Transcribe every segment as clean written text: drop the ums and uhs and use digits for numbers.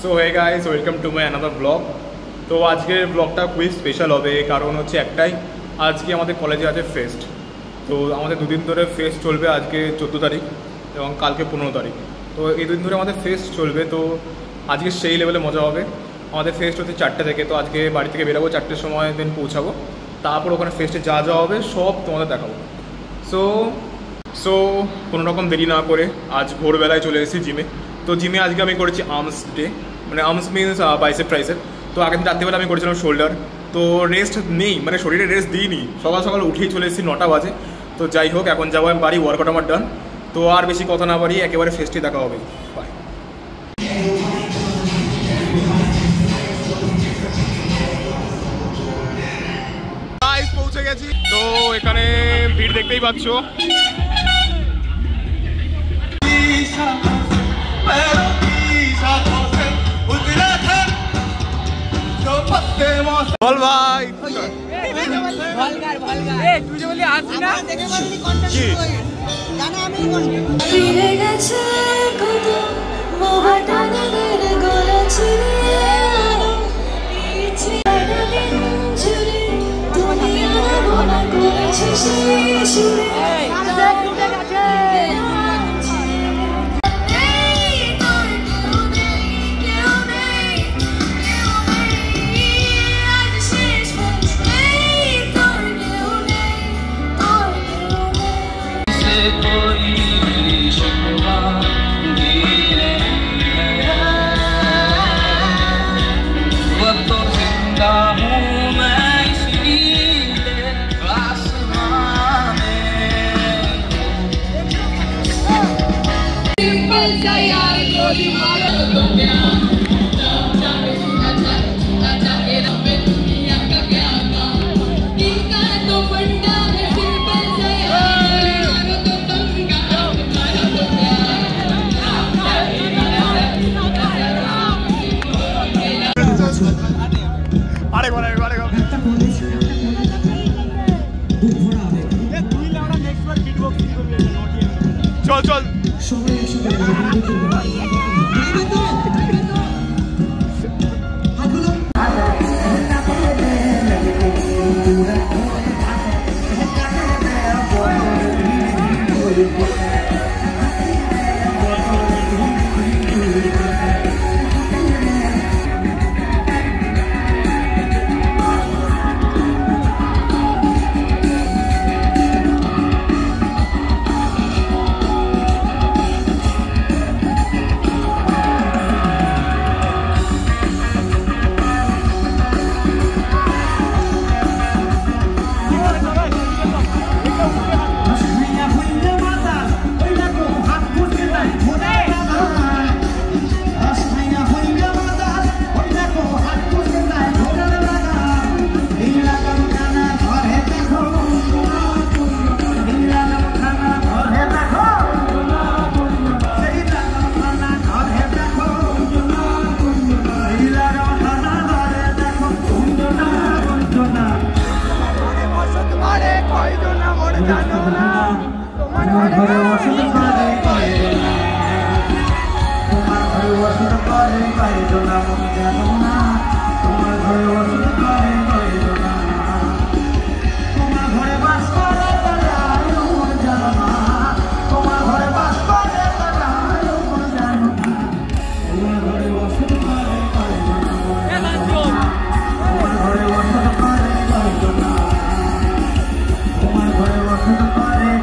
So hey guys, welcome to my another blog. তো আজকের ব্লগটা খুবই স্পেশাল হবে, কারণ হচ্ছে একটাই, আজকে আমাদের কলেজে আছে ফেস্ট। তো আমাদের দুদিন ধরে ফেস্ট চলবে, আজকে 14 তারিখ এবং কালকে 15 তারিখ। তো এই দুদিন ধরে আমাদের ফেস্ট চলবে। তো আজকে সেই লেভেলে মজা হবে। আমাদের ফেস্ট হচ্ছে 4টে থেকে, তো আজকে বাড়ি থেকে বেরোবো 4টের সময়, দেন পৌঁছাবো। তারপর ওখানে ফেস্টে যা যা হবে সব তোমাদের দেখাবো। সো কোনো রকম দেরি না করে আজ ভোরবেলায় চলে এসেছি জিমে। তো জিমে আজকে আমি করেছি আর্মস ডে, মানে আর্মস মিনস বাইসেপ ট্রাইসেপ। তো আগের দিন রাত্রিবেলা আমি করেছিলাম শোল্ডার। তো রেস্ট নেই, মানে শরীরে রেস্ট দিইনি, সকাল সকাল উঠেই চলে এসেছি 9টা বাজে। তো যাই হোক, এখন যাবো আমি বাড়ি, ওয়ার্কআউট আমার ডান। তো আর বেশি কথা না বাড়ি, একেবারে ফেস্টে দেখা হবে। বাই। পৌঁছে গেছি। তো এখানে ভিড় দেখতেই পাচ্ছ। বল ভাই, তুই যে বলি আসবি না, চল চল। Bye.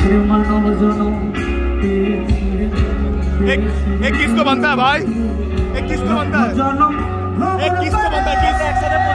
एक किसको बनता है भाई? एक किसको बनता है? एक किसको बनता है? किस एक्शन है?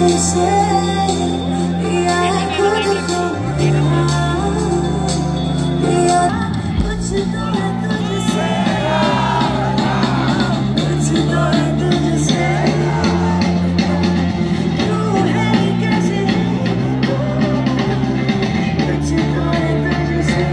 तुझसे या खुद को या कुछ तो है तुझसे कुछ तो है तुझसे तू है कैसे कुछ तो है तुझसे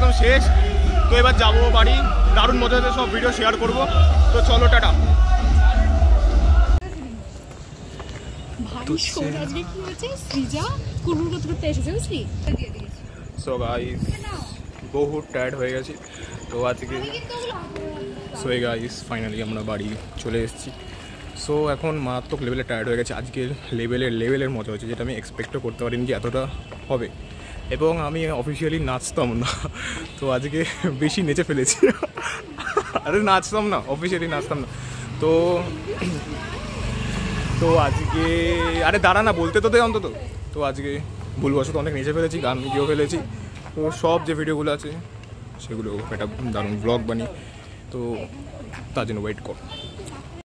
একদম শেষ। তো এবার যাবো বাড়ি, দারুণ মজা হচ্ছে, সব ভিডিও শেয়ার করবো। তো চলো টাটা। সো গাইস বহু টায়ার্ড হয়ে গেছি তো আজকে। সো গাইস ফাইনালি আমরা বাড়ি চলে এসেছি। সো এখন মারাত্মক লেভেলে টায়ার্ড হয়ে গেছে। আজকের লেভেলের মজা হচ্ছে, যেটা আমি এক্সপেক্টও করতে পারিনি যে এতটা হবে। এবং আমি অফিসিয়ালি নাচতাম না, তো আজকে বেশি নেচে ফেলেছি। আরে নাচতাম না, অফিসিয়ালি নাচতাম না। তো তো আজকে আরে দাঁড়া না, বলতে তো দে অন্তত। তো আজকে ভুলবশত অনেক নেচে ফেলেছি, গান গিয়েও ফেলেছি। তো সব যে ভিডিওগুলো আছে সেগুলো একটা দারুণ ব্লগ বানি, তো তার জন্য ওয়েট কর।